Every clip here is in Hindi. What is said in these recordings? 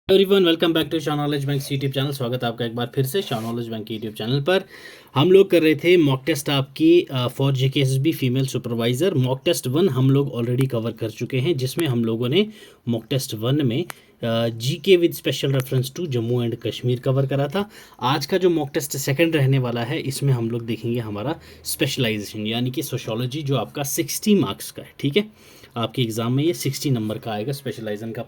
Everyone welcome back to Shah Knowledge Bank YouTube channel. स्वागत है आपका एक बार फिर से शाह नॉलेज बैंक के यूट्यूब चैनल पर। हम लोग कर रहे थे मॉक टेस्ट आपकी for JKSSB female supervisor. Mock test 1 हम लोग ऑलरेडी कवर कर चुके हैं, जिसमें हम लोगों ने मॉक टेस्ट 1 में GK with special reference to Jammu and Kashmir cover करा था। आज का जो मॉक टेस्ट सेकंड रहने वाला है, इसमें हम लोग देखेंगे हमारा स्पेशलाइजेशन यानी कि सोशियोलॉजी, जो आपका 60 मार्क्स का है। ठीक है, आपके एग्ज़ाम में ये 60 नंबर का आएगा स्पेशलाइजेशन का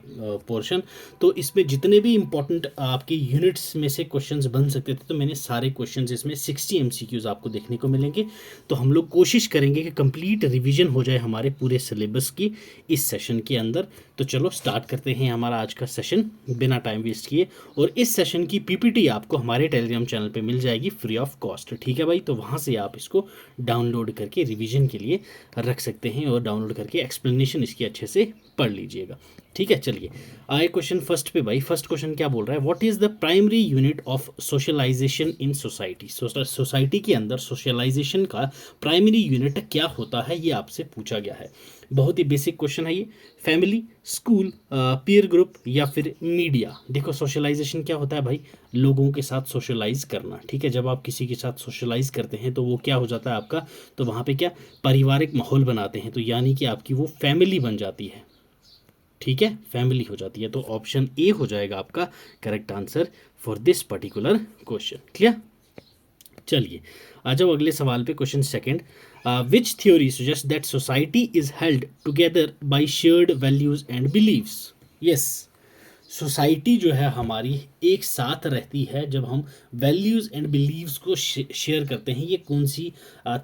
पोर्शन। तो इसमें जितने भी इंपॉर्टेंट आपके यूनिट्स में से क्वेश्चंस बन सकते थे, तो मैंने सारे क्वेश्चंस इसमें 60 एमसीक्यूज़ आपको देखने को मिलेंगे। तो हम लोग कोशिश करेंगे कि कंप्लीट रिवीजन हो जाए हमारे पूरे सिलेबस की इस सेशन के अंदर। तो चलो स्टार्ट करते हैं हमारा आज का सेशन बिना टाइम वेस्ट किए। और इस सेशन की पीपीटी आपको हमारे टेलीग्राम चैनल पे मिल जाएगी फ्री ऑफ कॉस्ट। ठीक है भाई, तो वहाँ से आप इसको डाउनलोड करके रिवीजन के लिए रख सकते हैं और डाउनलोड करके एक्सप्लेनेशन इसकी अच्छे से पढ़ लीजिएगा। ठीक है, चलिए आए क्वेश्चन फर्स्ट पे भाई। फर्स्ट क्वेश्चन क्या बोल रहा है, what is the primary unit of socialisation in society. Society के अंदर सोशलाइजेशन का प्राइमरी यूनिट क्या होता है, ये आपसे पूछा गया है। बहुत ही बेसिक क्वेश्चन है ये। फैमिली, स्कूल, पीयर ग्रुप या फिर मीडिया। देखो सोशलाइजेशन क्या होता है भाई, लोगों के साथ सोशलाइज करना। ठीक है, जब आप किसी के साथ सोशलाइज करते हैं तो वो क्या हो जाता है आपका, तो वहाँ पे क्या पारिवारिक माहौल बनाते हैं, तो यानी कि आपकी वो फैमिली बन जाती है। ठीक है, फैमिली हो जाती है। तो ऑप्शन ए हो जाएगा आपका correct answer for this particular question. Clear, चलिए आ जाओ अगले सवाल पे। Question second, which theory suggest that society is held together by shared values and beliefs. Yes, society जो है हमारी एक साथ रहती है जब हम वैल्यूज़ एंड बिलीव्स को शेयर करते हैं। ये कौन सी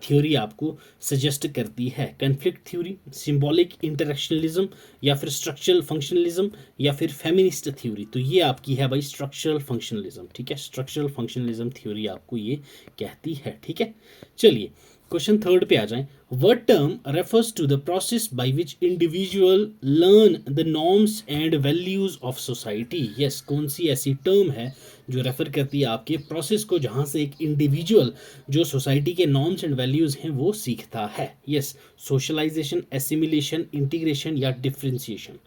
थ्योरी आपको सजेस्ट करती है? कन्फ्लिक्ट थ्योरी, सिंबॉलिक इंटरेक्शनलिज्म या फिर स्ट्रक्चरल फंक्शनलिज्म या फिर फेमिनिस्ट थ्योरी। तो ये आपकी है भाई स्ट्रक्चरल फंक्शनलिज्म। ठीक है, स्ट्रक्चरल फंक्शनलिज्म थ्योरी आपको ये कहती है। ठीक है, चलिए क्वेश्चन थर्ड पे आ जाएं। What term refers to the process by which individual learn the norms and values of society? Yes, कौन सी ऐसी टर्म है जो रेफर करती है आपके प्रोसेस को, जहां से एक इंडिविजुअल जो सोसाइटी के नॉर्म्स एंड वैल्यूज हैं वो सीखता है? यस, सोशलाइजेशन, एसिमिलेशन, इंटीग्रेशन या डिफ्रेंसिएशन।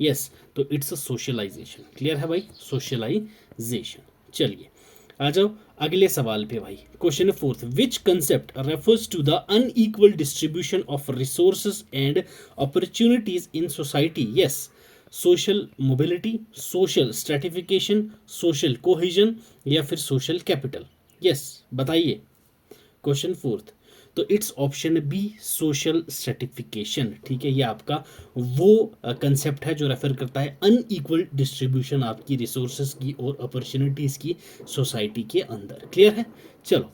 यस, तो इट्स अ सोशलाइजेशन। क्लियर है भाई, सोशलाइजेशन। चलिए आ जाओ अगले सवाल पे भाई। Question fourth, which concept refers to the unequal distribution of resources and opportunities in society. Yes, social mobility, social stratification, social cohesion या फिर सोशल कैपिटल। यस, बताइए क्वेश्चन फोर्थ। तो it's option B, social certification. ठीक है, ये आपका वो कंसेप्ट है जो रेफर करता है अनइक्वल डिस्ट्रीब्यूशन आपकी रिसोर्सेज की और अपॉर्चुनिटीज़ की सोसाइटी के अंदर। क्लियर है, चलो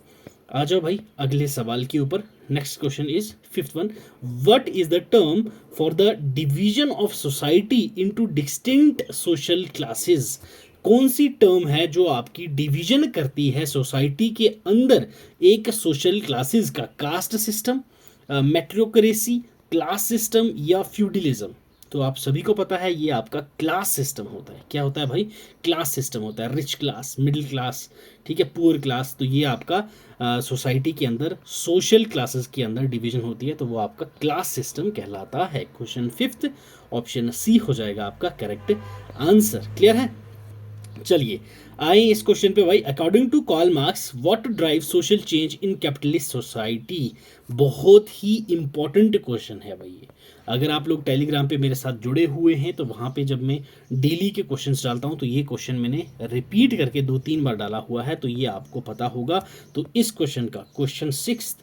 आ जाओ भाई अगले सवाल के ऊपर। Next question is fifth one, what is the term for the division of society into distinct social classes. कौन सी टर्म है जो आपकी डिवीजन करती है सोसाइटी के अंदर एक सोशल क्लासेस का? कास्ट सिस्टम, मेट्रोक्रेसी, क्लास सिस्टम या फ्यूडलिज्म। तो आप सभी को पता है ये आपका क्लास सिस्टम होता है। क्या होता है भाई, क्लास सिस्टम होता है। रिच क्लास, मिडिल क्लास, ठीक है, पुअर क्लास। तो ये आपका सोसाइटी के अंदर सोशल क्लासेस के अंदर डिवीजन होती है, तो वो आपका क्लास सिस्टम कहलाता है। क्वेश्चन फिफ्थ ऑप्शन सी हो जाएगा आपका करेक्ट आंसर। क्लियर है, चलिए आए इस क्वेश्चन पे भाई। According to Karl Marx, what drive social change in capitalist society. बहुत ही इंपॉर्टेंट क्वेश्चन है भाई ये। अगर आप लोग टेलीग्राम पे मेरे साथ जुड़े हुए हैं तो वहाँ पे जब मैं डेली के क्वेश्चंस डालता हूँ तो ये क्वेश्चन मैंने रिपीट करके 2-3 बार डाला हुआ है, तो ये आपको पता होगा। तो इस क्वेश्चन का question six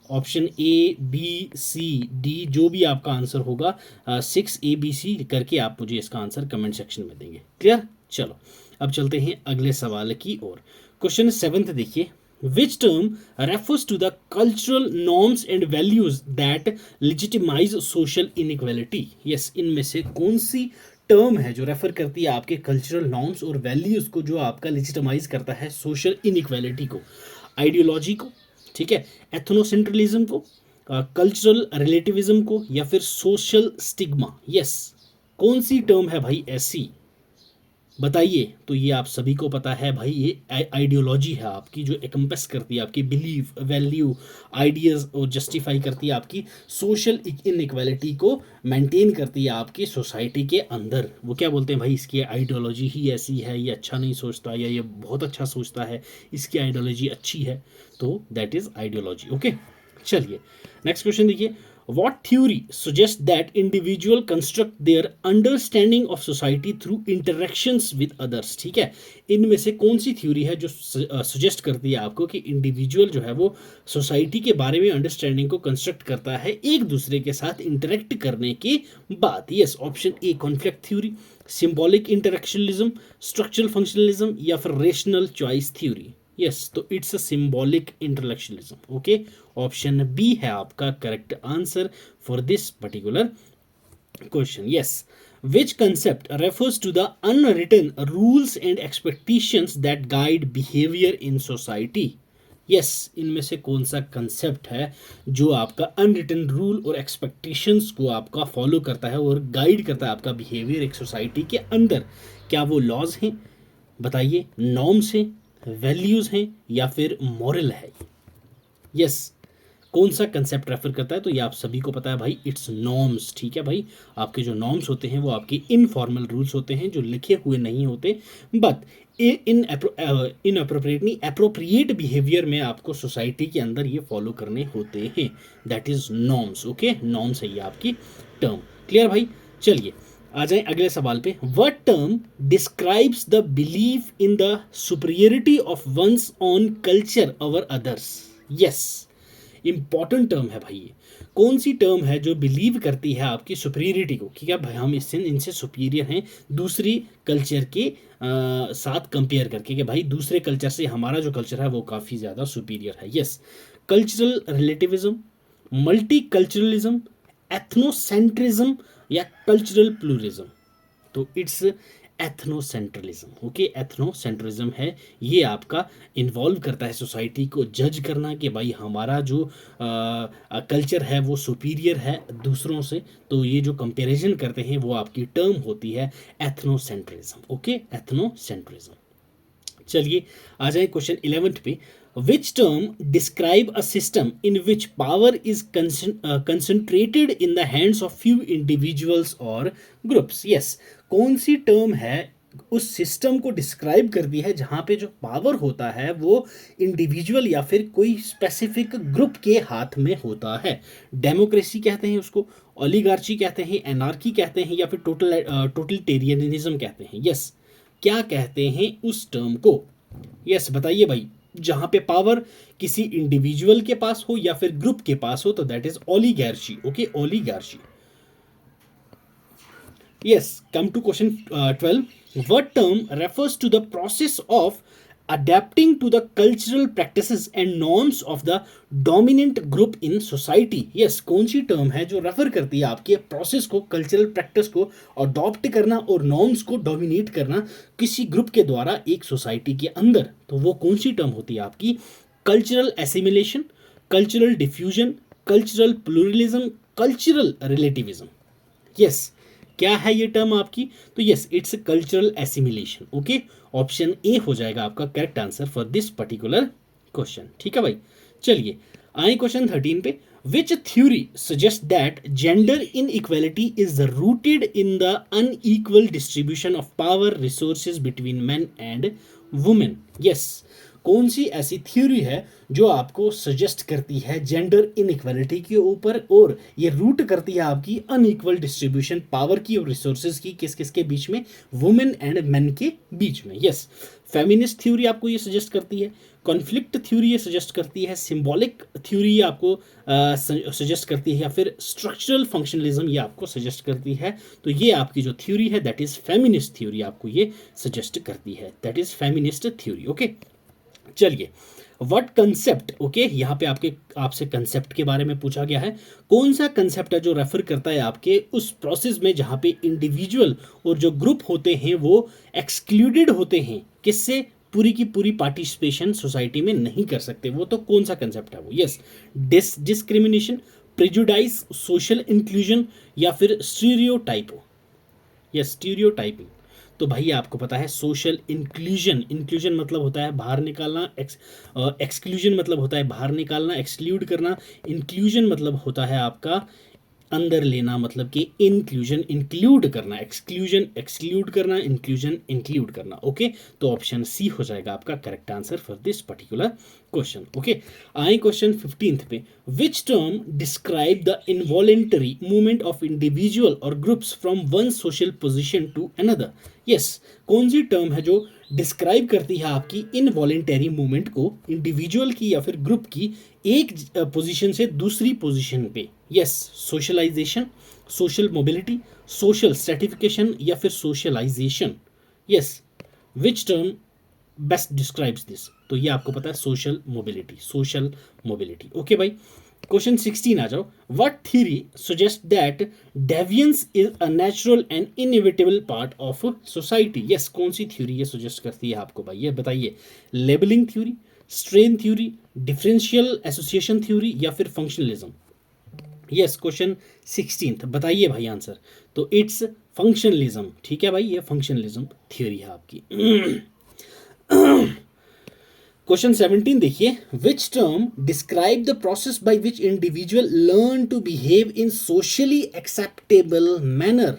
option A B C D जो भी आपका आंसर होगा, 6 ABC करके आप मुझे इसका आंसर कमेंट सेक्शन में देंगे। क्लियर, चलो अब चलते हैं अगले सवाल की ओर। क्वेश्चन सेवंथ देखिए, which term refers to the cultural norms and values that legitimise social inequality. Yes, इनमें से कौन सी टर्म है जो रेफर करती है आपके कल्चरल नॉर्म्स और वैल्यूज को, जो आपका लेजिटिमाइज करता है सोशल इनइक्वालिटी को, आइडियोलॉजी को, ठीक है, एथनोसेंट्रलिज्म को, कल्चरल रिलेटिविज्म को या फिर सोशल स्टिग्मा। यस, कौन सी टर्म है भाई ऐसी? बताइए। तो ये आप सभी को पता है भाई, ये आइडियोलॉजी है आपकी, जो एकम्पेस करती है आपकी बिलीफ, वैल्यू, आइडियाज़ और जस्टिफाई करती है आपकी सोशल इनइक्वालिटी को, मेंटेन करती है आपकी सोसाइटी के अंदर। वो क्या बोलते हैं भाई, इसकी आइडियोलॉजी ही ऐसी है, ये अच्छा नहीं सोचता या ये बहुत अच्छा सोचता है, इसकी आइडियोलॉजी अच्छी है, तो दैट इज़ आइडियोलॉजी। ओके, चलिए नेक्स्ट क्वेश्चन देखिए। What theory suggests that individual construct their understanding of society through interactions with others? ठीक है, इनमें से कौन सी थ्योरी है जो सजेस्ट करती है आपको कि इंडिविजुअल जो है वो सोसाइटी के बारे में अंडरस्टैंडिंग को कंस्ट्रक्ट करता है एक दूसरे के साथ इंटरेक्ट करने के बाद? Yes, option A conflict theory, symbolic interactionism, structural functionalism या फिर रेशनल चॉइस थ्योरी। यस, तो it's a symbolic intellectualism. Okay, option B है आपका correct answer for this particular question. Yes, which concept refers to the unwritten rules and expectations that guide behavior in society? Yes, इनमें से कौन सा कंसेप्ट है जो आपका अनरिटन रूल और एक्सपेक्टेशंस को आपका फॉलो करता है और गाइड करता है आपका बिहेवियर एक सोसाइटी के अंदर? क्या वो लॉज हैं, बताइए, नॉर्म्स हैं, वैल्यूज़ हैं या फिर मॉरल है? यस, कौन सा कंसेप्ट रेफर करता है? तो ये आप सभी को पता है भाई, इट्स नॉर्म्स। ठीक है भाई, आपके जो नॉर्म्स होते हैं वो आपके इनफॉर्मल रूल्स होते हैं जो लिखे हुए नहीं होते, बट इन अप्रोप्रिएट बिहेवियर में आपको सोसाइटी के अंदर ये फॉलो करने होते हैं, that is norms. Okay, norms है ये आपकी टर्म। क्लियर भाई? चलिए आ जाए अगले सवाल पे। What term describes the believe in the superiority of one's own culture over others? Yes, important term है भाई ये। कौन सी टर्म है जो बिलीव करती है आपकी सुपीरियरिटी को कि क्या भाई हम इससे इनसे सुपीरियर हैं दूसरी कल्चर के साथ कंपेयर करके, कि भाई दूसरे कल्चर से हमारा जो कल्चर है वो काफ़ी ज़्यादा सुपीरियर है? Yes, cultural relativism, multi culturalism, ethnocentrism या कल्चरल प्लूरिज्म? तो इट्स एथनोसेंट्रलिज्म। ओके, एथनोसेंट्रिज्म है ये, आपका इन्वॉल्व करता है सोसाइटी को जज करना कि भाई हमारा जो कल्चर है वो सुपीरियर है दूसरों से, तो ये जो कंपैरिजन करते हैं वो आपकी टर्म होती है एथनोसेंट्रिज्म। Okay, ethnocentrism. चलिए आ जाए क्वेश्चन 11 पे। Which term describe a system in which power is concentrated in the hands of few individuals or groups? Yes, कौन सी टर्म है उस सिस्टम को डिस्क्राइब करती है जहां पे जो पावर होता है वो इंडिविजुअल या फिर कोई स्पेसिफिक ग्रुप के हाथ में होता है? डेमोक्रेसी कहते हैं उसको, ओलिगार्ची कहते हैं, एनार्की कहते हैं या फिर टोटलिटेरियनिज्म कहते हैं? यस, क्या कहते हैं उस टर्म को? यस, बताइए भाई। जहां पे पावर किसी इंडिविजुअल के पास हो या फिर ग्रुप के पास हो तो that is oligarchy. Okay, oligarchy. Yes, come to question 12। What term refers to the process of adapting to the cultural practices and norms of the dominant group in society? yes, कौन सी टर्म है जो रेफर करती है आपके प्रोसेस को, कल्चरल प्रैक्टिस को अडॉप्ट करना और नॉर्म्स को डोमिनेट करना किसी ग्रुप के द्वारा एक सोसाइटी के अंदर? तो वो कौन सी टर्म होती है आपकी? Cultural assimilation, cultural diffusion, cultural pluralism, cultural relativism? Yes, क्या है ये टर्म आपकी? तो yes, it's cultural assimilation. Okay, option ए हो जाएगा आपका correct answer for this particular question. ठीक है भाई, चलिए आए क्वेश्चन 13 पे। विच theory suggest that gender in equality is rooted in the unequal distribution of power resources between man and women? Yes, कौन सी ऐसी थ्योरी है जो आपको सजेस्ट करती है जेंडर इनइक्वालिटी के ऊपर और ये रूट करती है आपकी अनइक्वल डिस्ट्रीब्यूशन पावर की और रिसोर्सेज की किस किस के बीच में? वुमेन एंड मेन के बीच में। यस, फेमिनिस्ट थ्योरी आपको ये सजेस्ट करती है, कॉन्फ्लिक्ट थ्योरी ये सजेस्ट करती है, सिंबॉलिक थ्योरी ये आपको सजेस्ट करती है या फिर स्ट्रक्चरल फंक्शनलिज्म ये आपको सजेस्ट करती है? तो ये आपकी जो थ्योरी है दैट इज फेमिनिस्ट थ्योरी आपको ये सजेस्ट करती है, that is feminist theory. Okay, चलिए व्हाट कंसेप्ट, ओके, यहाँ पे आपसे कंसेप्ट के बारे में पूछा गया है। कौन सा कंसेप्ट है जो रेफर करता है आपके उस प्रोसेस में जहाँ पे इंडिविजुअल और जो ग्रुप होते हैं वो एक्सक्लूडेड होते हैं? किससे? पूरी की पूरी पार्टिसिपेशन सोसाइटी में नहीं कर सकते वो। तो कौन सा कंसेप्ट है वो? Yes, discrimination, prejudice, social inclusion या फिर स्टीरियोटाइप? Yes, stereotyping. तो भाई आपको पता है सोशल इंक्लूजन, इंक्लूजन मतलब होता है बाहर निकालना, एक्सक्लूजन मतलब होता है बाहर निकालना, एक्सक्लूड करना, इंक्लूजन मतलब होता है आपका अंदर लेना, मतलब कि इंक्लूजन इंक्लूड करना, एक्सक्लूजन एक्सक्लूड करना, इंक्लूजन इंक्लूड करना। ओके, तो ऑप्शन सी हो जाएगा आपका correct answer for this particular question. Okay, आए क्वेश्चन 15 पे, which term describe the involuntary movement of individual और groups from one social position to another. Yes, कौन सी टर्म है जो डिस्क्राइब करती है आपकी इनवॉलेंटरी मूवमेंट को, इंडिविजुअल की या फिर ग्रुप की, एक पोजीशन से दूसरी पोजीशन पे। Yes, socialisation, social mobility, social certification या फिर socialisation. Yes, which term best describes this? तो ये आपको पता है social mobility, social mobility. Okay भाई, क्वेश्चन 16 आ जाओ। What theory suggest that deviance is a natural and inevitable part of society? Yes, कौन सी थ्योरी ये सजेस्ट करती है आपको भाई, ये बताइए। Labelling theory, strain theory, differential association theory या फिर फंक्शनलिज्म? यस, क्वेश्चन 16 बताइए भाई आंसर। तो इट्स फंक्शनलिज्म। ठीक है भाई, ये फंक्शनलिज्म थ्योरी है आपकी। क्वेश्चन 17 देखिए, which term describe the process by which individual learn to behave in socially acceptable manner?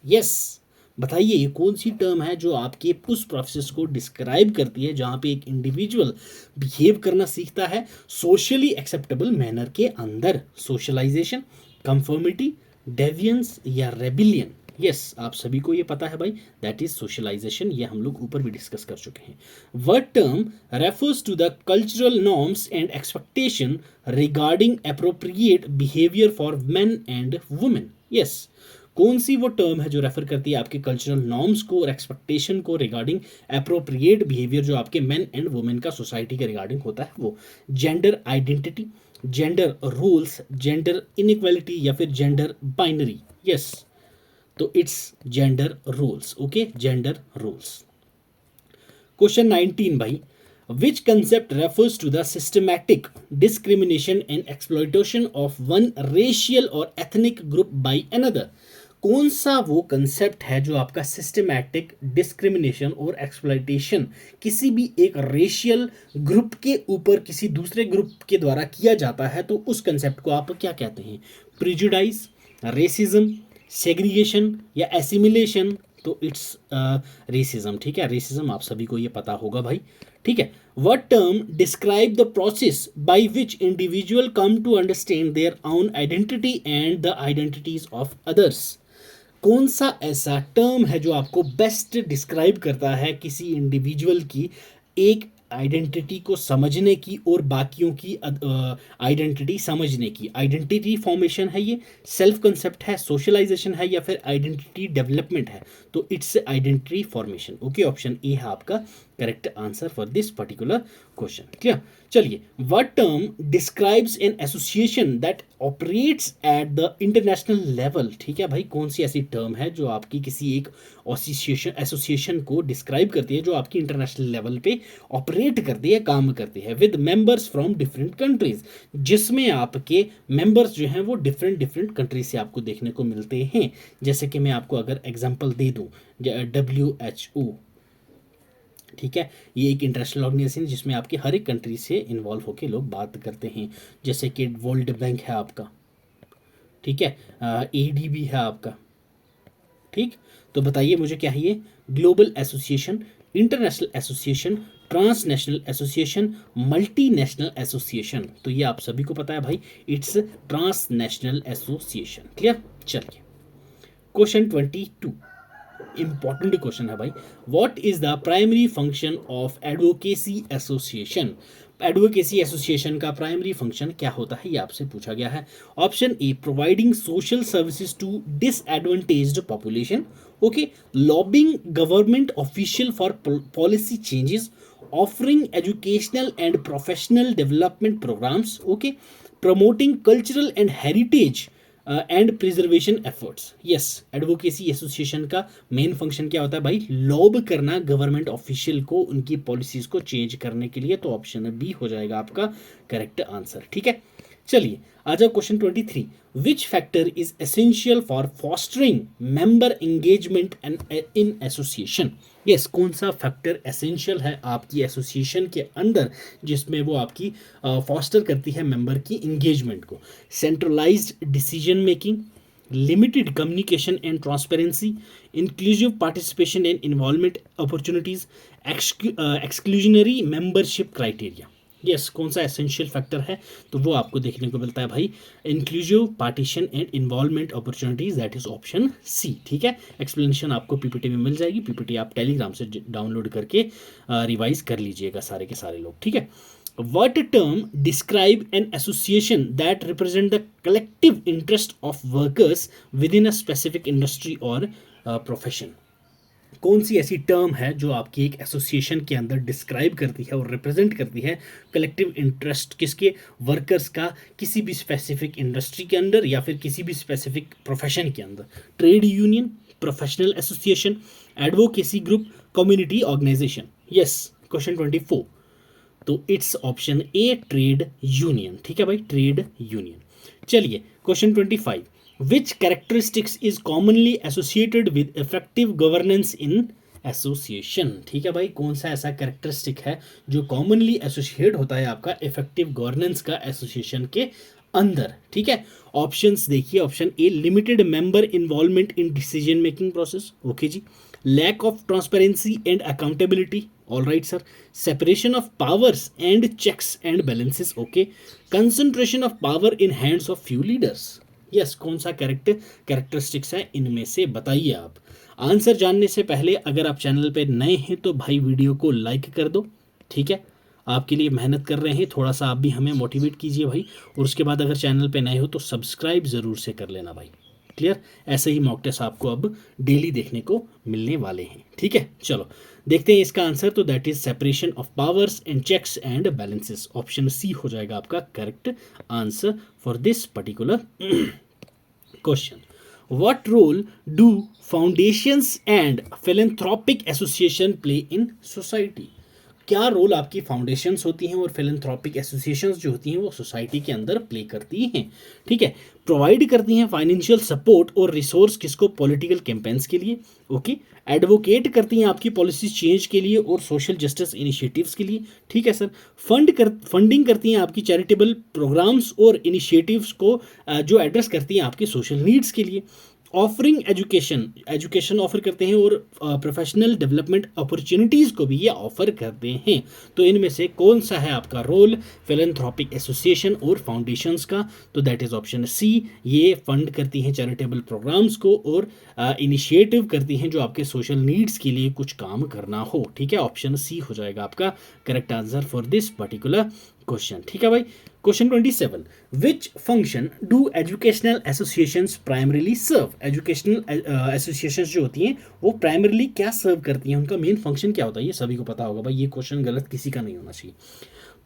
Yes, बताइए ये कौन सी टर्म है जो आपके उस प्रोसेस को डिस्क्राइब करती है जहां पे एक इंडिविजुअल बिहेव करना सीखता है सोशली एक्सेप्टेबल मैनर के अंदर? सोशलाइजेशन, कंफर्मिटी, डेविएंस या रेबिलियन? यस, आप सभी को ये पता है भाई, दैट इज सोशलाइजेशन। ये हम लोग ऊपर भी डिस्कस कर चुके हैं। What term refers to the cultural norms and expectation regarding appropriate behaviour for men and women? Yes, कौन सी वो टर्म है जो रेफर करती है आपके कल्चरल नॉर्म्स को और एक्सपेक्टेशन को रिगार्डिंग एप्रोप्रिएट बिहेवियर जो आपके मेन एंड वुमेन का सोसाइटी के रिगार्डिंग होता है वो? Gender identity, gender rules, gender inequality या फिर जेंडर बाइनरी? यस, तो it's gender rules. Okay, gender rules. Question 19 भाई, which concept refers to the systematic discrimination and exploitation of one racial or ethnic group by another? कौन सा वो कंसेप्ट है जो आपका सिस्टमैटिक डिस्क्रिमिनेशन और एक्सप्लॉइटेशन किसी भी एक रेशियल ग्रुप के ऊपर किसी दूसरे ग्रुप के द्वारा किया जाता है, तो उस कंसेप्ट को आप क्या कहते हैं? प्रिजुडाइज, रेसिज्म, सेग्रीगेशन या एसिमिलेशन? तो इट्स रेसिज्म। ठीक है, रेसिज्म आप सभी को ये पता होगा भाई। ठीक है, what term describe the process by which individual come to understand their own identity and the identities of others? कौन सा ऐसा टर्म है जो आपको बेस्ट डिस्क्राइब करता है किसी इंडिविजुअल की एक आइडेंटिटी को समझने की और बाकियों की आइडेंटिटी समझने की? आइडेंटिटी फॉर्मेशन है ये, सेल्फ कंसेप्ट है, सोशलाइजेशन है या फिर आइडेंटिटी डेवलपमेंट है? तो it's identity formation. Okay, option A है आपका correct answer for this particular question. Clear? चलिए, what term describes an association that operates at the international level? ठीक है भाई, कौन सी ऐसी टर्म है जो आपकी किसी एक एसोसिएशन को डिस्क्राइब करती है जो आपकी इंटरनेशनल लेवल पे ऑपरेट करती है, काम करती है, with members from different countries, जिसमें आपके मेंबर्स जो हैं वो डिफरेंट डिफरेंट कंट्रीज से आपको देखने को मिलते हैं? जैसे कि मैं आपको अगर एग्जांपल दे दूं, WHO, ठीक है, ये एक इंटरनेशनल ऑर्गेनाइजेशन है जिसमें आपके हर एक कंट्री से इन्वॉल्व होकर लोग बात करते हैं। जैसे कि वर्ल्ड बैंक है आपका, ठीक है, ADB है आपका। ठीक, तो बताइए मुझे क्या है ये? Global association, international association, transnational association, multinational association? तो ये आप सभी को पता है भाई, इट्स ट्रांसनेशनल एसोसिएशन। क्लियर? चलिए, क्वेश्चन 22 इंपॉर्टेंट क्वेश्चन है भाई। What is the primary function of advocacy association? Advocacy association का प्राइमरी फंक्शन क्या होता है, ये आपसे पूछा गया है। Option A, providing social services to disadvantaged population. Okay, lobbying government official for policy changes, offering educational and professional development programmes, okay, promoting cultural and heritage and preservation efforts. Yes, advocacy association का मेन फंक्शन क्या होता है भाई? लॉब करना गवर्नमेंट ऑफिशियल को उनकी पॉलिसीज को चेंज करने के लिए। तो ऑप्शन बी हो जाएगा आपका करेक्ट आंसर। ठीक है, चलिए आ जाओ question 23। Which factor is essential for fostering member engagement and in association. Yes, कौन सा फैक्टर एसेंशियल है आपकी एसोसिएशन के अंदर जिसमें वो आपकी फॉस्टर करती है मेंबर की एंगेजमेंट को। Centralised decision making, limited communication and transparency, inclusive participation and involvement opportunities, exclusionary membership criteria। Yes, कौन सा एसेंशियल फैक्टर है तो वो आपको देखने को मिलता है भाई inclusive partition and involvement opportunities, that is option C. ठीक है, एक्सप्लेनेशन आपको पीपीटी में मिल जाएगी, पीपीटी आप टेलीग्राम से डाउनलोड करके रिवाइज कर लीजिएगा सारे के सारे लोग। ठीक है, what term describe an association that represent the collective interest of workers within a specific industry or profession। कौन सी ऐसी टर्म है जो आपकी एक एसोसिएशन के अंदर डिस्क्राइब करती है और रिप्रेजेंट करती है कलेक्टिव इंटरेस्ट किसके, वर्कर्स का, किसी भी स्पेसिफिक इंडस्ट्री के अंदर या फिर किसी भी स्पेसिफिक प्रोफेशन के अंदर। Trade union, professional association, advocacy group, community organisation. Yes, question 24, तो it's option A trade union. ठीक है भाई, ट्रेड यूनियन। चलिए question 25, which characteristics is commonly associated with effective governance in association. ठीक है भाई, कौन सा ऐसा कैरेक्टरिस्टिक है जो कॉमनली एसोसिएट होता है आपका इफेक्टिव गवर्नेंस का एसोसिएशन के अंदर। ठीक है, ऑप्शंस देखिए, option A limited member involvement in decision making process, okay ji. Lack of transparency and accountability, all right sir. Separation of powers and checks and balances, okay. Concentration of power in hands of few leaders. Yes, कौन सा कैरेक्टरिस्टिक्स है इनमें से बताइए आप। आंसर जानने से पहले अगर आप चैनल पे नए हैं तो भाई वीडियो को लाइक कर दो। ठीक है, आपके लिए मेहनत कर रहे हैं, थोड़ा सा आप भी हमें मोटिवेट कीजिए भाई। और उसके बाद अगर चैनल पे नए हो तो सब्सक्राइब ज़रूर से कर लेना भाई। क्लियर, ऐसे ही मॉक टेस्ट आपको अब डेली देखने को मिलने वाले हैं। ठीक है, चलो देखते हैं इसका आंसर। तो that is separation of powers and checks and balances, option C हो जाएगा आपका correct answer for this particular question. What role do foundations and philanthropic association play in society? क्या रोल आपकी फाउंडेशंस होती हैं और फिलैंथ्रोपिक एसोसिएशंस जो होती हैं वो सोसाइटी के अंदर प्ले करती हैं। ठीक है, प्रोवाइड करती हैं फाइनेंशियल सपोर्ट और रिसोर्स किसको, पॉलिटिकल कैंपेन्स के लिए, ओके। एडवोकेट करती हैं आपकी पॉलिसी चेंज के लिए और सोशल जस्टिस इनिशिएटिव्स के लिए। ठीक है सर, फंडिंग करती हैं आपकी चैरिटेबल प्रोग्राम्स और इनिशिएटिव्स को जो एड्रेस करती हैं आपकी सोशल नीड्स के लिए। ऑफरिंग एजुकेशन ऑफर करते हैं और प्रोफेशनल डेवलपमेंट अपॉर्चुनिटीज़ को भी ये ऑफर करते हैं। तो इनमें से कौन सा है आपका रोल फिलैंथ्रोपिक एसोसिएशन और फाउंडेशंस का, तो दैट इज ऑप्शन सी। ये फंड करती हैं चैरिटेबल प्रोग्राम्स को और इनिशिएटिव करती हैं जो आपके सोशल नीड्स के लिए कुछ काम करना हो। ठीक है, ऑप्शन सी हो जाएगा आपका correct answer for this particular question. ठीक है भाई, question 27, which function do educational associations primarily serve. Educational associations जो होती हैं वो प्राइमरीली क्या सर्व करती हैं, उनका मेन फंक्शन क्या होता है, ये सभी को पता होगा भाई, ये क्वेश्चन गलत किसी का नहीं होना चाहिए।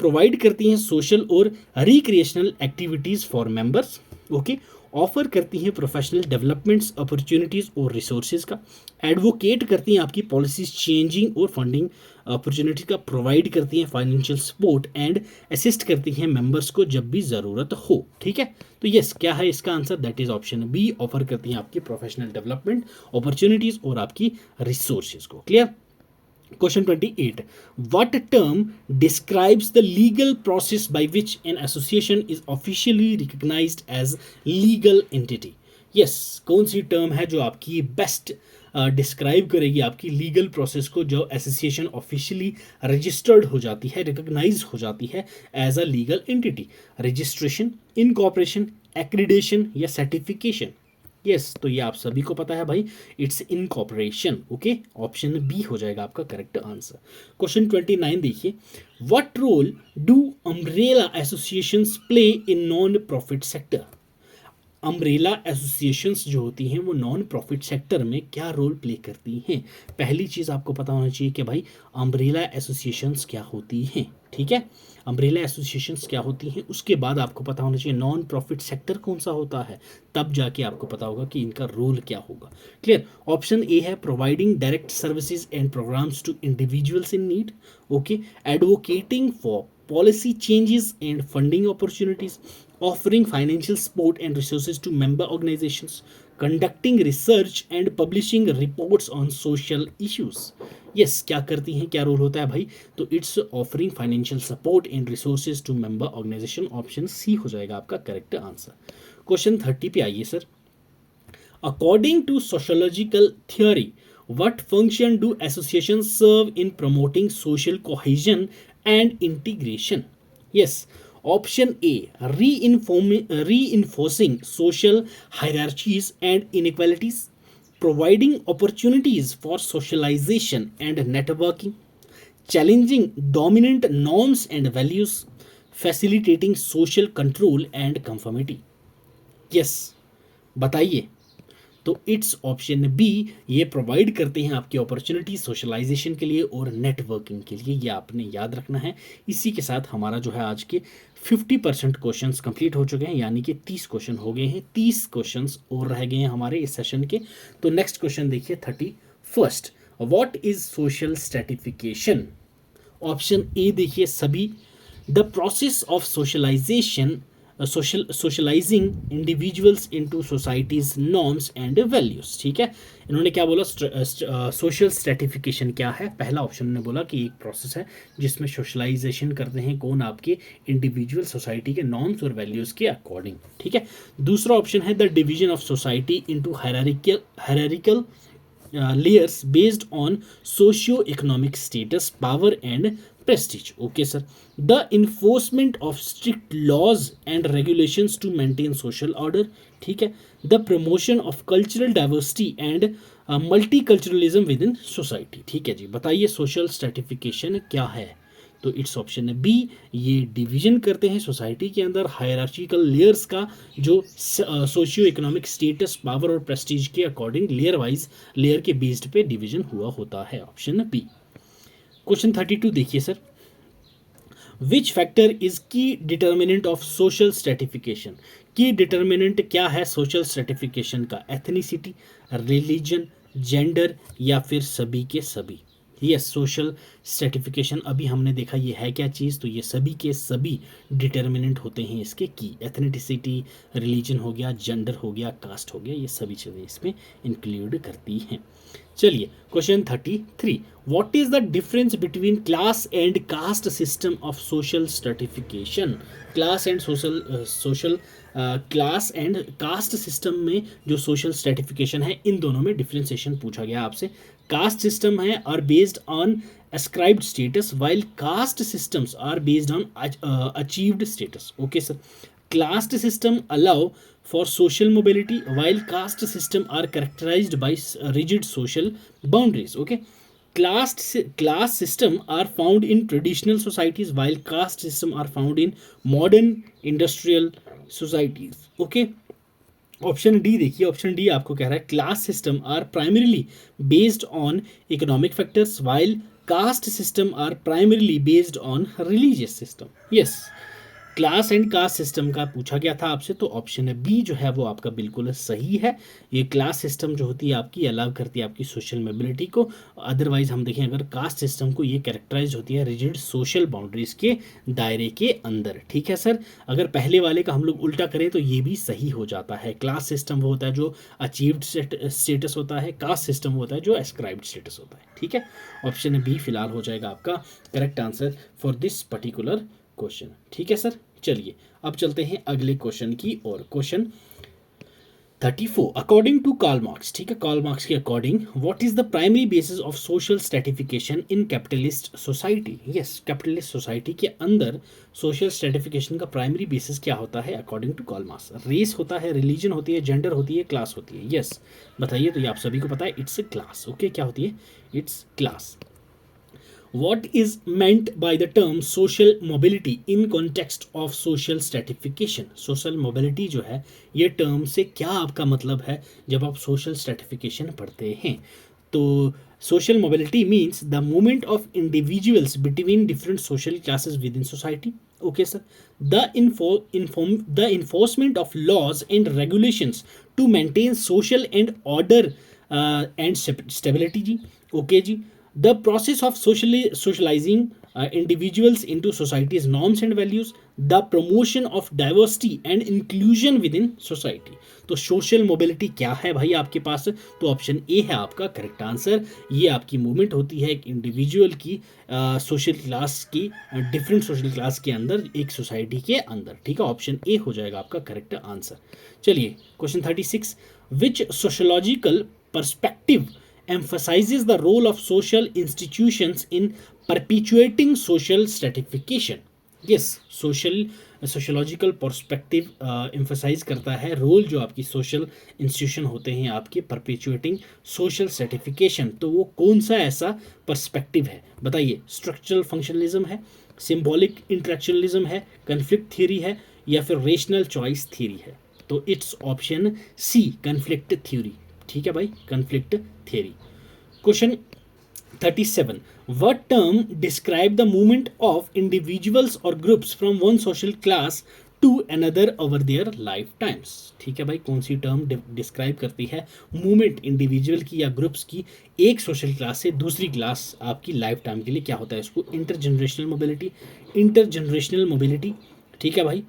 प्रोवाइड करती हैं सोशल और recreational activities for members, okay. Offer करती हैं प्रोफेशनल डेवलपमेंट्स अपॉर्चुनिटीज़ और रिसोर्सेज का। एडवोकेट करती हैं आपकी पॉलिसीज चेंजिंग और फंडिंग अपॉर्चुनिटी का। प्रोवाइड करती हैं फाइनेंशियल सपोर्ट एंड असिस्ट करती हैं मेंबर्स को जब भी ज़रूरत हो। ठीक है, तो यस क्या है इसका answer, that is option B. Offer करती हैं आपकी प्रोफेशनल डेवलपमेंट अपॉर्चुनिटीज़ और आपकी रिसोर्सेज को। Clear, Question 28. What term describes the legal process by which an association is officially recognized as legal entity? Yes, कौन सी टर्म है जो आपकी बेस्ट डिस्क्राइब करेगी आपकी लीगल प्रोसेस को, जो एसोसिएशन ऑफिशियली रजिस्टर्ड हो जाती है, रिकॉग्नाइज हो जाती है as a legal entity. Registration, incorporation, accreditation या सर्टिफिकेशन। यस, तो ये आप सभी को पता है भाई, it's incorporation, okay. Option B हो जाएगा आपका करेक्ट आंसर। क्वेश्चन 29 देखिए, what role do umbrella associations play in non profit sector. Umbrella associations जो होती हैं वो नॉन प्रॉफिट सेक्टर में क्या रोल प्ले करती हैं। पहली चीज़ आपको पता होना चाहिए कि भाई अम्ब्रेला एसोसिएशंस क्या होती हैं। ठीक है, अम्ब्रेला एसोसिएशंस क्या होती हैं, उसके बाद आपको पता होना चाहिए नॉन प्रॉफिट सेक्टर कौन सा होता है, तब जाके आपको पता होगा कि इनका रोल क्या होगा। क्लियर, ऑप्शन ए है providing direct services and programmes to individuals in need, okay. Advocating for policy changes and funding opportunities. offering financial support and resources to member organizations, conducting research and publishing reports on social issues. Yes, क्या करती हैं, क्या रोल होता है भाई? तो it's offering financial support and resources to member organization, option C हो जाएगा आपका करेक्ट आंसर। क्वेश्चन 30 पे आइए sir. According to sociological theory, what function do associations serve in promoting social cohesion and integration? Yes, option A, reinforcing social hierarchies and inequalities, providing opportunities for socialization and networking, challenging dominant norms and values, facilitating social control and conformity. Yes, बताइए। तो इट्स ऑप्शन बी, ये प्रोवाइड करते हैं आपकी अपॉर्चुनिटी सोशलाइजेशन के लिए और नेटवर्किंग के लिए, ये आपने याद रखना है। इसी के साथ हमारा जो है आज के 50% क्वेश्चंस कंप्लीट हो चुके हैं, यानी कि 30 क्वेश्चन हो गए हैं, 30 क्वेश्चंस और रह गए हैं हमारे इस सेशन के। तो नेक्स्ट क्वेश्चन देखिए 31st, what is social stratification? Option A देखिए सभी, the process of socialization, socializing individuals into society's norms and values. ठीक है, इन्होंने क्या बोला, सोशल स्ट्रेटिफिकेशन क्या है? पहला ऑप्शन ने बोला कि एक प्रोसेस है जिसमें सोशलाइजेशन करते हैं कौन, आपके इंडिविजुअल सोसाइटी के नॉर्म्स और वैल्यूज के अकॉर्डिंग। ठीक है, दूसरा ऑप्शन है the division of society into hierarchical layers based on socio-economic status, power and prestige. Okay sir, the enforcement of strict laws and regulations to maintain social order. ठीक है, the promotion of cultural diversity and multiculturalism within society. ठीक है जी, बताइए सोशल स्ट्रेटिफिकेशन क्या है? तो इट्स ऑप्शन है बी, ये डिवीजन करते हैं सोसाइटी के अंदर हायरार्किकल लेयर्स का, जो सोशियो इकोनॉमिक स्टेटस, पावर और प्रेस्टीज के अकॉर्डिंग लेयर वाइज, लेयर के बेस्ड पे डिवीजन हुआ होता है। Option B. क्वेश्चन 32 देखिए sir, which factor is key determinant of social stratification? Key determinant क्या है सोशल स्ट्रेटिफिकेशन का? एथनिसिटी, रिलीजन, जेंडर या फिर सभी के सभी? यस, सोशल स्ट्रेटिफिकेशन अभी हमने देखा ये है क्या चीज़, तो ये सभी के सभी डिटर्मिनेंट होते हैं इसके की। एथनिसिटी, रिलीजन हो गया, जेंडर हो गया, कास्ट हो गया, ये सभी चीज़ें इसमें इंक्लूड करती हैं। चलिए question 33, what is the difference between class and caste system of social stratification? Class and class and caste system में जो सोशल स्ट्रेटिफिकेशन है, इन दोनों में डिफ्रेंसिएशन पूछा गया आपसे। कास्ट सिस्टम है are based on ascribed status while caste systems are based on achieved status. Okay sir, caste system allow for social mobility while caste system are characterized by rigid social boundaries. Okay, class system are found in traditional societies while caste system are found in modern industrial societies. Okay, option D देखिए, ऑप्शन डी आपको कह रहा है class system are primarily based on economic factors while caste system are primarily based on religious system. Yes, class and caste system का पूछा गया था आपसे, तो ऑप्शन बी जो है वो आपका बिल्कुल सही है। ये क्लास सिस्टम जो होती है आपकी अलाउ करती है आपकी सोशल मोबिलिटी को, अदरवाइज हम देखें अगर कास्ट सिस्टम को, ये कैरेक्टराइज होती है रिजिड सोशल बाउंड्रीज के दायरे के अंदर। ठीक है सर, अगर पहले वाले का हम लोग उल्टा करें तो ये भी सही हो जाता है। क्लास सिस्टम वो होता है जो अचीव्ड स्टेटस होता है, कास्ट सिस्टम होता है जो एस्क्राइब्ड स्टेटस होता है। ठीक है, ऑप्शन बी फिलहाल हो जाएगा आपका correct answer for this particular question. ठीक है सर, चलिए अब चलते हैं अगले क्वेश्चन की ओर। Question 34, according to Karl Marx, ठीक है, कार्ल मार्क्स के according what is the primary basis of social stratification in capitalist society? Yes, capitalist society के अंदर सोशल स्ट्रेटिफिकेशन का प्राइमरी बेसिस क्या होता है according to Karl Marx? Race होता है, रिलीजन होती है, जेंडर होती है, क्लास होती है? यस, बताइए। तो ये आप सभी को पता है, इट्स क्लास। ओके, क्या होती है? It's class. What is meant by the term social mobility in context of social stratification? Social mobility जो है ये टर्म से क्या आपका मतलब है जब आप social stratification पढ़ते हैं? तो social mobility means the movement of individuals between different social classes within society. Okay sir, the enforcement of laws and regulations to maintain social and order and stability जी. Okay जी, the process of socializing individuals into society's norms and values, the promotion of diversity and inclusion within society. तो सोशल मोबिलिटी क्या है भाई आपके पास? तो ऑप्शन ए है आपका करेक्ट आंसर। ये आपकी मूवमेंट होती है एक इंडिविजुअल की सोशल क्लास की, डिफरेंट सोशल क्लास के अंदर, एक सोसाइटी के अंदर, ठीक है। ऑप्शन ए हो जाएगा आपका करेक्ट आंसर। चलिए question 36, which sociological perspective emphasizes the role of social institutions in perpetuating social stratification? Yes, sociological perspective emphasize करता है रोल जो आपकी सोशल इंस्टीट्यूशन होते हैं आपके परपेचुएटिंग सोशल सर्टिफिकेशन। तो वो कौन सा ऐसा पर्सपेक्टिव है बताइए? स्ट्रक्चरल फंक्शनलिज्म है, सिंबॉलिक इंटरेक्शनलिज्म है, कन्फ्लिक्ट थ्योरी है, या फिर रेशनल चॉइस थ्योरी है? तो it's option C, conflict theory. ठीक है भाई, conflict theory. Question 37, what term describe the movement of individuals or groups from one social class to another over their lifetimes? ठीक है भाई, कौन सी टर्म डिस्क्राइब करती है मूवमेंट इंडिविजुअल की या ग्रुप्स की एक सोशल क्लास से दूसरी क्लास आपकी लाइफ टाइम के लिए? क्या होता है इसको? इंटरजनरेशनल मोबिलिटी, इंटरजनरेशनल मोबिलिटी, ठीक है भाई,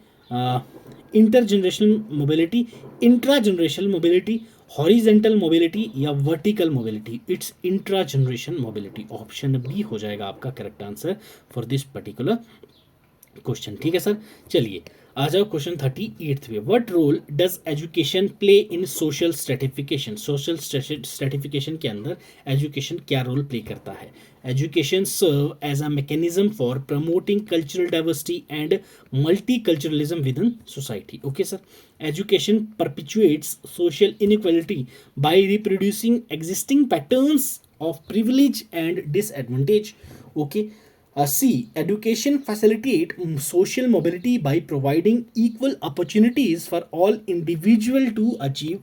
intergenerational mobility, intragenerational mobility, horizontal mobility, या vertical mobility? It's intra generation mobility. Option B हो जाएगा आपका correct answer for this particular question. ठीक है सर, चलिए आ जाओ क्वेश्चन 38 पे। What role does education play in social stratification? Social stratification के अंदर एजुकेशन क्या रोल प्ले करता है? Education serve as a mechanism for promoting cultural diversity and multiculturalism within society. Okay sir, education perpetuates social inequality by reproducing existing patterns of privilege and disadvantage. Okay, C. Education facilitate social mobility by providing equal opportunities for all individual to achieve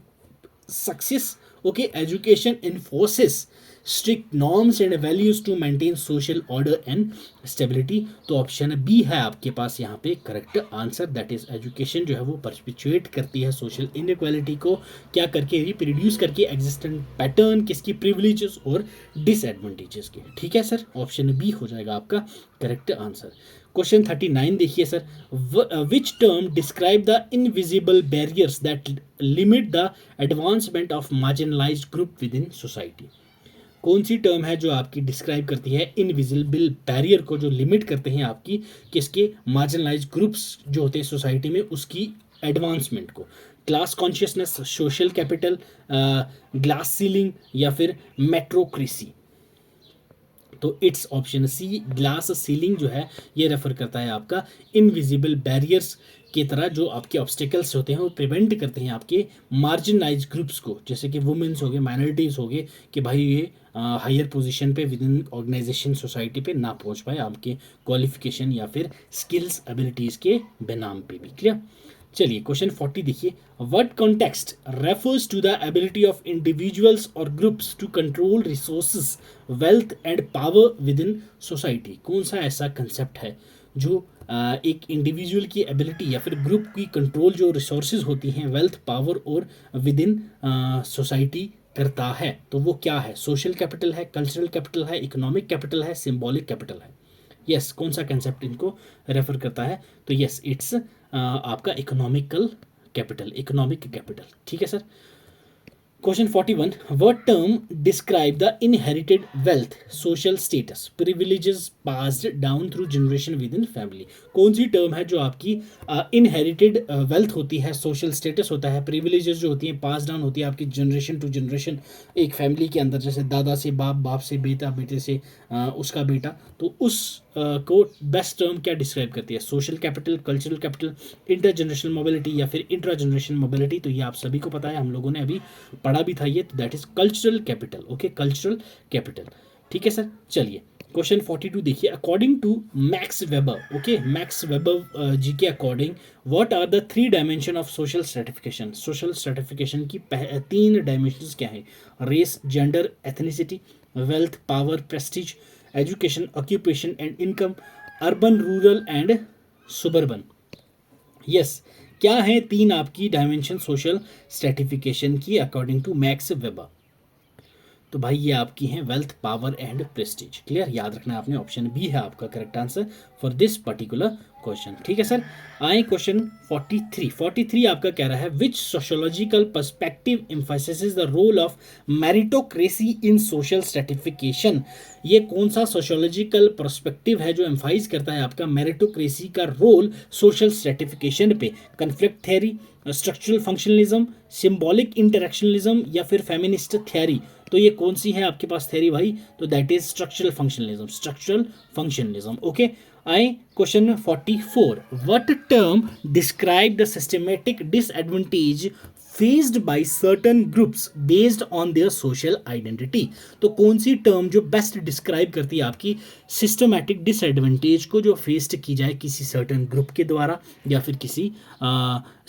success. Okay, education enforces strict norms and values to maintain social order and stability. तो ऑप्शन बी है आपके पास यहाँ पे correct answer. That is education जो है वो परपिचुएट करती है सोशल इनइक्वालिटी को, क्या करके? रिप्रोड्यूस करके एग्जिस्टेंट पैटर्न किसकी? प्रिविलेजेस और डिसएडवांटेजेस के। ठीक है सर, ऑप्शन बी हो जाएगा आपका करेक्ट आंसर। क्वेश्चन 39 देखिए sir, which term describe the invisible barriers that limit the advancement of marginalised group with in society? कौन सी टर्म है जो आपकी डिस्क्राइब करती है इनविजिबल बैरियर को, जो लिमिट करते हैं आपकी किसके? मार्जिनलाइज ग्रुप्स जो होते हैं सोसाइटी में, उसकी एडवांसमेंट को। Class consciousness, social capital, glass ceiling, या फिर मेट्रोक्रेसी? तो it's option C, glass ceiling जो है ये रेफर करता है आपका इनविजिबल बैरियर्स की तरह, जो आपके ऑब्स्टिकल्स होते हैं वो प्रिवेंट करते हैं आपके मार्जिनाइज ग्रुप्स को, जैसे कि वुमेन्स हो गए, माइनॉरिटीज़ हो गए, कि भाई ये हायर पोजीशन पे विद इन ऑर्गेनाइजेशन सोसाइटी पे ना पहुंच पाए आपके क्वालिफिकेशन या फिर स्किल्स एबिलिटीज़ के बेनाम पे भी। क्लियर? चलिए क्वेश्चन 40 देखिए, what context refers to the ability of individuals और groups to control resources, wealth and power within society? कौन सा ऐसा कंसेप्ट है जो एक इंडिविजुअल की एबिलिटी या फिर ग्रुप की कंट्रोल जो रिसोर्सेज होती हैं, वेल्थ, पावर और विद इन सोसाइटी करता है? तो वो क्या है? सोशल कैपिटल है, कल्चरल कैपिटल है, इकोनॉमिक कैपिटल है, सिंबॉलिक कैपिटल है? यस, कौन सा कंसेप्ट इनको रेफर करता है? तो यस, इट्स आपका इकोनॉमिकल कैपिटल, इकोनॉमिक कैपिटल। ठीक है sir. Question 41, what term describe the inherited wealth, social status, privileges passed down through generation with in family? कौन सी टर्म है जो आपकी इनहेरिटेड वेल्थ होती है, सोशल स्टेटस होता है, प्रिविलेजेस जो होती हैं पास डाउन होती है आपकी जनरेशन टू जनरेशन एक फैमिली के अंदर, जैसे दादा से बाप, बाप से बेटा, बेटे से उसका बेटा, तो उस को बेस्ट टर्म क्या डिस्क्राइब करती है? Social capital, cultural capital, inter generational mobility, या फिर इंट्रा जनरेशनल मोबिलिटी? तो ये आप सभी को पता है, हम लोगों ने अभी पढ़ा भी था ये, तो that is cultural capital. Okay, cultural capital. ठीक है सर, चलिए क्वेश्चन 42 देखिए, according to Max Weber, okay, Max Weber ji के according, what are the 3 dimension of social stratification? Social stratification की 3 डायमेंशंस क्या है? Race, gender, ethnicity, wealth, power, prestige, education, occupation and income, urban, rural and suburban? Yes, क्या है 3 आपकी डायमेंशन सोशल स्ट्रेटिफिकेशन की अकॉर्डिंग टू मैक्स वेबर? तो भाई ये आपकी हैं wealth, power and Prestige. Clear, याद रखना आपने, ऑप्शन बी है आपका correct answer for this particular question. ठीक है सर, आए क्वेश्चन 43 आपका कह रहा है which sociological perspective emphasises the role of meritocracy in social stratification. ये कौन सा सोशोलॉजिकल पर्सपेक्टिव है जो एम्फाइज करता है आपका मेरिटोक्रेसी का रोल सोशल स्ट्रेटिफिकेशन पे? Conflict theory, structural functionalism, symbolic interactionism या फिर फेमिनिस्ट थ्योरी? तो ये कौन सी है आपके पास थ्योरी भाई? तो that is structural functionalism, structural functionalism. Okay, आए question 44, what term describe the systematic disadvantage faced by certain groups based on their social identity? तो कौन सी टर्म जो बेस्ट डिस्क्राइब करती है आपकी सिस्टमैटिक डिसएडवांटेज को जो फेस्ड की जाए किसी सर्टन ग्रुप के द्वारा या फिर किसी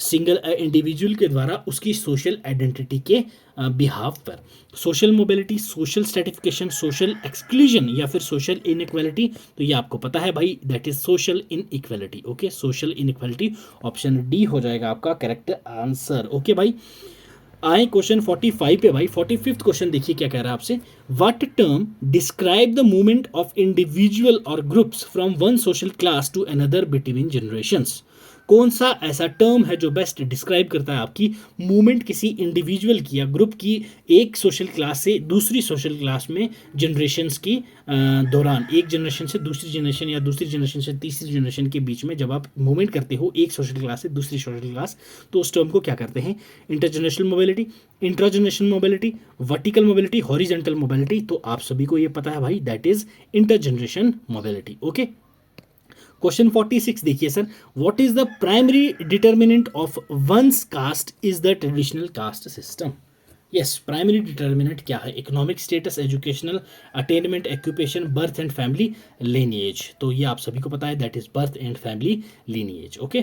सिंगल इंडिविजुअल के द्वारा उसकी सोशल आइडेंटिटी के बिहाफ पर? Social mobility, social stratification, social exclusion या फिर सोशल इनइक्वालिटी? तो ये आपको पता है भाई, that is social inequality. Okay, social inequality, option D हो जाएगा आपका करेक्ट आंसर। ओके भाई, आए क्वेश्चन 45 पे भाई। 45th क्वेश्चन देखिए क्या कह रहा है आपसे, what term describe the movement of individual और groups from one social class to another between generations? कौन सा ऐसा टर्म है जो बेस्ट डिस्क्राइब करता है आपकी मूवमेंट किसी इंडिविजुअल की या ग्रुप की एक सोशल क्लास से दूसरी सोशल क्लास में जनरेशन्स की दौरान, एक जनरेशन से दूसरी जनरेशन या दूसरी जनरेशन से तीसरी जनरेशन के बीच में जब आप मूवमेंट करते हो एक सोशल क्लास से दूसरी सोशल क्लास, तो उस टर्म को क्या करते हैं? Intergenerational mobility, intragenerational mobility, vertical mobility, horizontal mobility? तो आप सभी को ये पता है भाई, that is intergeneration mobility. Okay, question 46 देखिए sir, what is the primary determinant of one's caste is the traditional caste system? Yes, primary determinant क्या है? Economic status, educational attainment, occupation, birth and family lineage? तो ये आप सभी को पता है, that is birth and family lineage. Okay,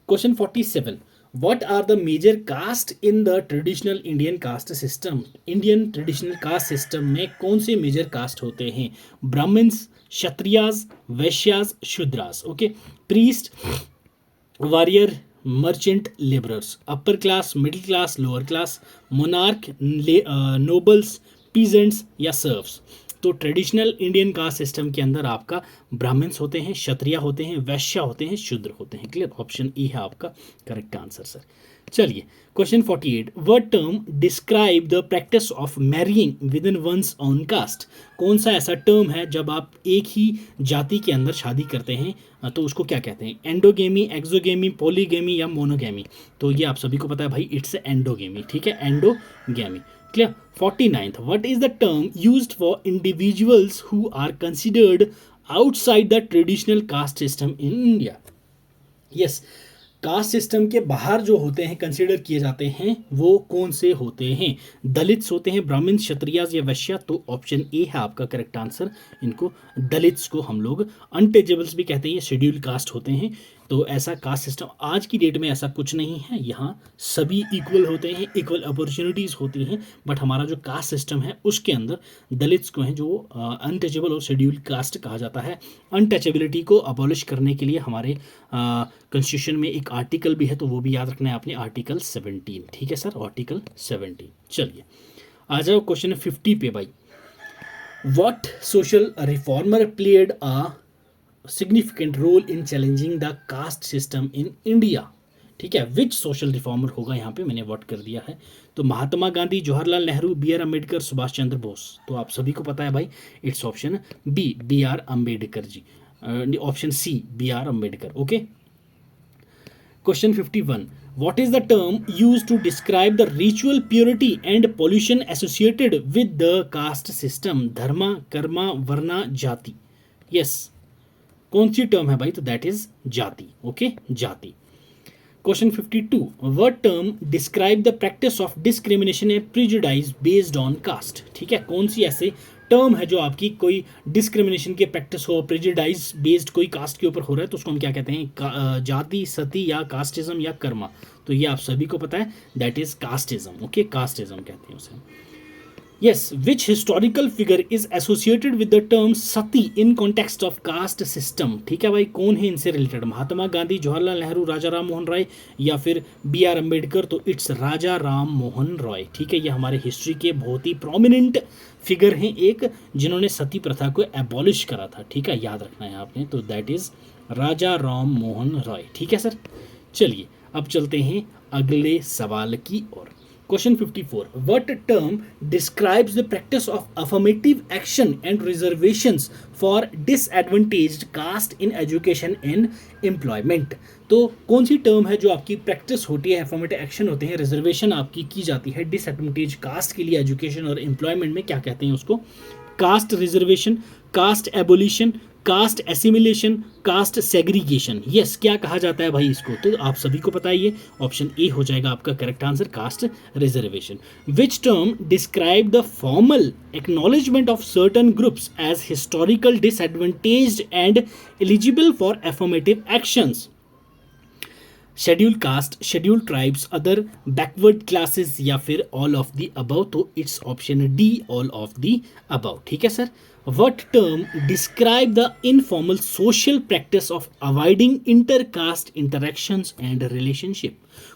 question 47, what are the major caste in the traditional Indian caste system? Indian traditional caste system में कौन से मेजर कास्ट होते हैं? Brahmins, Kshatriyas, Vaishyas, Shudras. Okay, priest, warrior, merchant, labourers. Upper class, middle class, lower class, monarch, nobles, peasants या सर्व्स? तो ट्रेडिशनल इंडियन कास्ट सिस्टम के अंदर आपका ब्राह्मण्स होते हैं, क्षत्रिय होते हैं, वैश्य होते हैं, शूद्र होते हैं। क्लियर, ऑप्शन ई है आपका करेक्ट आंसर सर। चलिए, question 48, what term describe the practice of marrying within one's own caste? कौन सा ऐसा टर्म है जब आप एक ही जाति के अंदर शादी करते हैं तो उसको क्या कहते हैं? एंडोगेमी, एक्सोगेमी, पॉलीगेमी या मोनोगेमी? तो ये आप सभी को पता है भाई, इट्स एंडोगेमी। ठीक है, endogamy. Clear, 49th, what is the term used for individuals who are considered outside the traditional caste system in India? Yes, cast system के बाहर जो होते हैं, कंसिडर किए जाते हैं, वो कौन से होते हैं? दलित्स होते हैं, ब्राह्मण, क्षत्रियाज या वैश्य? तो ऑप्शन ए है आपका करेक्ट आंसर। इनको दलित्स को हम लोग अनटचेबल्स भी कहते हैं, शेड्यूल कास्ट होते हैं। तो ऐसा कास्ट सिस्टम आज की डेट में ऐसा कुछ नहीं है, यहाँ सभी इक्वल होते हैं, इक्वल अपॉर्चुनिटीज़ होती हैं। बट हमारा जो कास्ट सिस्टम है उसके अंदर दलित्स को हैं जो अनटचेबल और शेड्यूल कास्ट कहा जाता है। अनटचेबिलिटी को अबॉलिश करने के लिए हमारे कॉन्स्टिट्यूशन में एक आर्टिकल भी है, तो वो भी याद रखना है आपने, आर्टिकल 17। ठीक है सर, आर्टिकल 17। चलिए आ जाओ क्वेश्चन 50 पे भाई। What social reformer played a significant role in challenging the caste system in India? ठीक है, विच सोशल रिफॉर्मर होगा यहाँ पे, मैंने वोट कर दिया है। तो महात्मा गांधी, जवाहरलाल नेहरू, बी आर अम्बेडकर, सुभाष चंद्र बोस? तो आप सभी को पता है भाई, it's option B R Ambedkar ji, option C B R Ambedkar. Okay, question 51, what is the term used to describe the ritual purity and pollution associated with the caste system? धर्मा, कर्मा, वर्णा, जाति? यस, कौन सी टर्म है भाई? तो दैट इज जाति। ओके, जाति। Question 52, what term describe the practice of discrimination and prejudice based on caste? ठीक है, कौन सी ऐसे टर्म है जो आपकी कोई डिस्क्रिमिनेशन की प्रैक्टिस हो, प्रेजुडाइज बेस्ड कोई कास्ट के ऊपर हो रहा है, तो उसको हम क्या कहते हैं? जाति, सती या कास्टिज्म या कर्मा? तो ये आप सभी को पता है, that is casteism. Okay, casteism कहते हैं उसे। Yes, which historical figure is associated with the term sati in context of caste system? ठीक है भाई, कौन है इनसे रिलेटेड? महात्मा गांधी, जवाहरलाल नेहरू, राजा राम मोहन राय या फिर बी आर अम्बेडकर? तो इट्स राजा राम मोहन रॉय। ठीक है, ये हमारे हिस्ट्री के बहुत ही प्रोमिनेंट फिगर हैं, एक जिन्होंने सती प्रथा को एबॉलिश करा था। ठीक है, याद रखना है आपने। तो दैट इज राजा राम मोहन रॉय। ठीक है सर, चलिए अब चलते हैं अगले सवाल की ओर। Question 54. What term describes the practice of affirmative action and reservations for disadvantaged caste in education and employment? तो कौन सी टर्म है जो आपकी प्रैक्टिस होती है, अफर्मेटिव एक्शन होते हैं, रिजर्वेशन आपकी की जाती है डिसएडवांटेज कास्ट के लिए एजुकेशन और एम्प्लॉयमेंट में? क्या कहते हैं उसको? Caste reservation, caste abolition, caste assimilation, caste segregation. Yes, क्या कहा जाता है भाई इसको? तो आप सभी को पता है, ये ऑप्शन ए हो जाएगा आपका correct answer, caste reservation. Which term describe the formal acknowledgement of certain groups as historical disadvantaged and eligible for affirmative actions? Schedule caste, schedule tribes, other backward classes या फिर ऑल ऑफ द अबव? तो it's option D, all of the above. ठीक है sir. What term describe the informal social practice of avoiding intercaste interactions and relationship?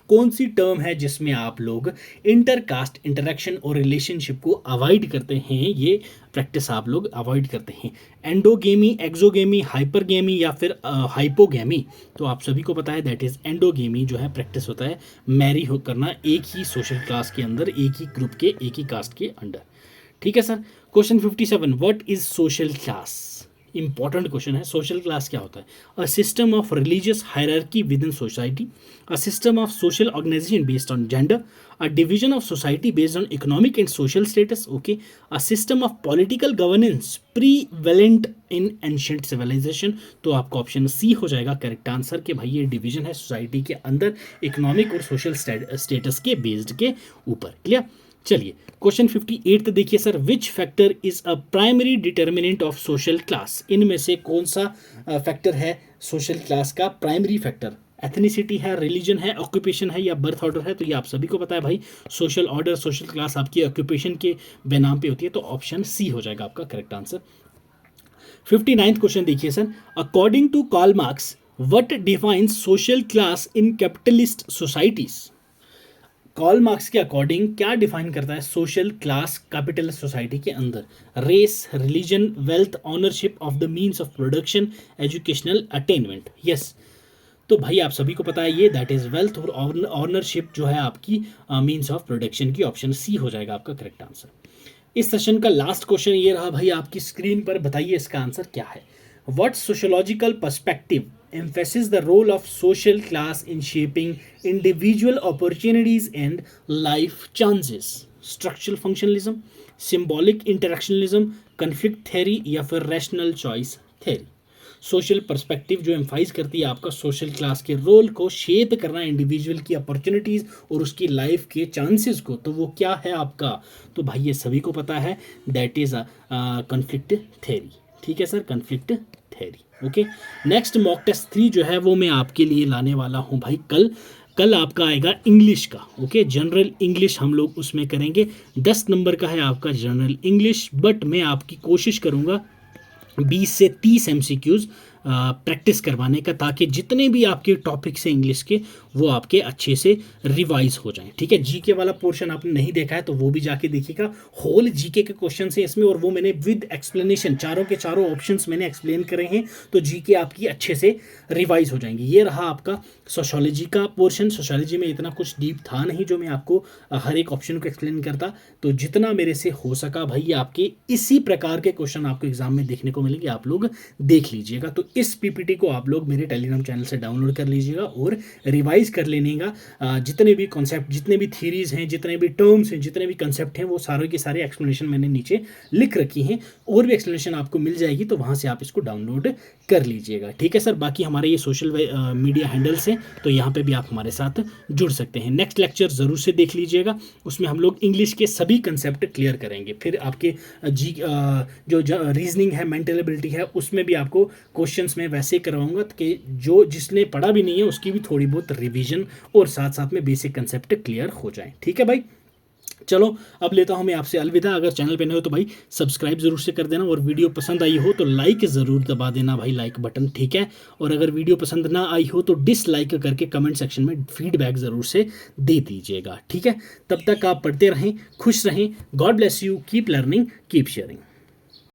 कौन सी टर्म है जिसमें आप लोग इंटरकास्ट इंटरेक्शन और रिलेशनशिप को अवॉइड करते हैं? ये प्रैक्टिस आप लोग अवॉइड करते हैं। एंडोगेमी, एक्सोगेमी, हाइपरगेमी या फिर हाइपोगेमी? तो आप सभी को पता है दैट इज एंडोगेमी जो है प्रैक्टिस होता है मैरी हो करना एक ही सोशल क्लास के अंदर, एक ही ग्रुप के, एक ही कास्ट के अंडर। ठीक है sir. Question 57. What is social class? Important question है। सोशल क्लास क्या होता है? A system of religious hierarchy within society, a system of social organization based on gender, a division of society based on economic and social status, okay, a system of political governance prevalent in ancient civilization? तो आपका ऑप्शन सी हो जाएगा करेक्ट आंसर कि भाई ये डिवीजन है सोसाइटी के अंदर इकोनॉमिक और सोशल स्टेटस के बेस्ड के ऊपर। क्लियर? चलिए क्वेश्चन 58 देखिए sir. Which factor is a primary determinant of social class? इनमें से कौन सा फैक्टर है सोशल क्लास का प्राइमरी फैक्टर? एथनिसिटी है, रिलीजन है, ऑक्यूपेशन है या बर्थ ऑर्डर है? तो ये आप सभी को पता है भाई, सोशल ऑर्डर, सोशल क्लास आपकी ऑक्यूपेशन के बेनाम पे होती है। तो ऑप्शन सी हो जाएगा आपका करेक्ट आंसर। 59th क्वेश्चन देखिए सर। According to Karl Marx, what defines social class in capitalist societies? Karl Marx के अकॉर्डिंग क्या डिफाइन करता है सोशल क्लास कैपिटलिस्ट सोसाइटी के अंदर? Race, religion, wealth, ownership of the means of production, educational attainment? Yes, तो भाई आप सभी को पता है ये दैट इज वेल्थ और ऑनरशिप जो है आपकी मीन्स ऑफ प्रोडक्शन की। ऑप्शन सी हो जाएगा आपका करेक्ट आंसर। इस सेशन का लास्ट क्वेश्चन ये रहा भाई आपकी स्क्रीन पर, बताइए इसका आंसर क्या है? What sociological perspective emphasizes the role of social class in shaping individual opportunities and life chances? Structural functionalism, symbolic interactionism, conflict theory या फिर rational choice theory? Social perspective जो एम्फाइज करती है आपका सोशल क्लास के रोल को शेप करना, इंडिविजुअल की अपॉर्चुनिटीज़ और उसकी लाइफ के चांसेस को, तो वो क्या है आपका? तो भाई ये सभी को पता है दैट इज कॉन्फ्लिक्ट थ्योरी। ठीक है sir, conflict theory. Okay, next mock test 3 जो है वो मैं आपके लिए लाने वाला हूँ भाई कल आपका आएगा इंग्लिश का। ओके, जनरल इंग्लिश हम लोग उसमें करेंगे। 10 नंबर का है आपका जनरल इंग्लिश, बट मैं आपकी कोशिश करूँगा 20 से 30 MCQs प्रैक्टिस करवाने का, ताकि जितने भी आपके टॉपिक्स हैं इंग्लिश के वो आपके अच्छे से रिवाइज हो जाएं। ठीक है, जीके वाला पोर्शन आपने नहीं देखा है तो वो भी जाके देखिएगा। होल जीके के क्वेश्चन हैं इसमें और वो मैंने विद एक्सप्लेनेशन चारों के चारों ऑप्शंस मैंने एक्सप्लेन करे हैं, तो जीके आपकी अच्छे से रिवाइज हो जाएंगी। ये रहा आपका सोशोलॉजी का पोर्शन। सोशोलॉजी में इतना कुछ डीप था नहीं जो मैं आपको हर एक ऑप्शन को एक्सप्लेन करता, तो जितना मेरे से हो सका भाई आपके इसी प्रकार के क्वेश्चन आपको एग्जाम में देखने को मिलेंगे, आप लोग देख लीजिएगा। तो इस पीपीटी को आप लोग मेरे टेलीग्राम चैनल से डाउनलोड कर लीजिएगा और रिवाइज कर लेनेगा। जितने भी कॉन्सेप्ट, जितने भी थीरीज हैं, जितने भी टर्म्स हैं, जितने भी कंसेप्ट हैं, वो सारे के सारे एक्सप्लेनेशन मैंने नीचे लिख रखी हैं, और भी एक्सप्लेनेशन आपको मिल जाएगी, तो वहाँ से आप इसको डाउनलोड कर लीजिएगा। ठीक है सर, बाकी हमारे ये सोशल मीडिया हैंडल्स हैं, तो यहाँ पे भी आप हमारे साथ जुड़ सकते हैं। नेक्स्ट लेक्चर ज़रूर से देख लीजिएगा, उसमें हम लोग इंग्लिश के सभी कंसेप्ट क्लियर करेंगे। फिर आपके जो रीजनिंग है, मेंटल एबिलिटी है, उसमें भी आपको क्वेश्चंस में वैसे करवाऊंगा कि जो जिसने पढ़ा भी नहीं है उसकी भी थोड़ी बहुत रिवीजन और साथ साथ में बेसिक कंसेप्ट क्लियर हो जाए। ठीक है भाई, चलो अब लेता हूँ मैं आपसे अलविदा। अगर चैनल पे नए हो तो भाई सब्सक्राइब जरूर से कर देना, और वीडियो पसंद आई हो तो लाइक ज़रूर दबा देना भाई, लाइक बटन, ठीक है। और अगर वीडियो पसंद ना आई हो तो डिसलाइक करके कमेंट सेक्शन में फीडबैक ज़रूर से दे दीजिएगा, ठीक है। तब तक आप पढ़ते रहें, खुश रहें। God bless you, keep learning, keep sharing.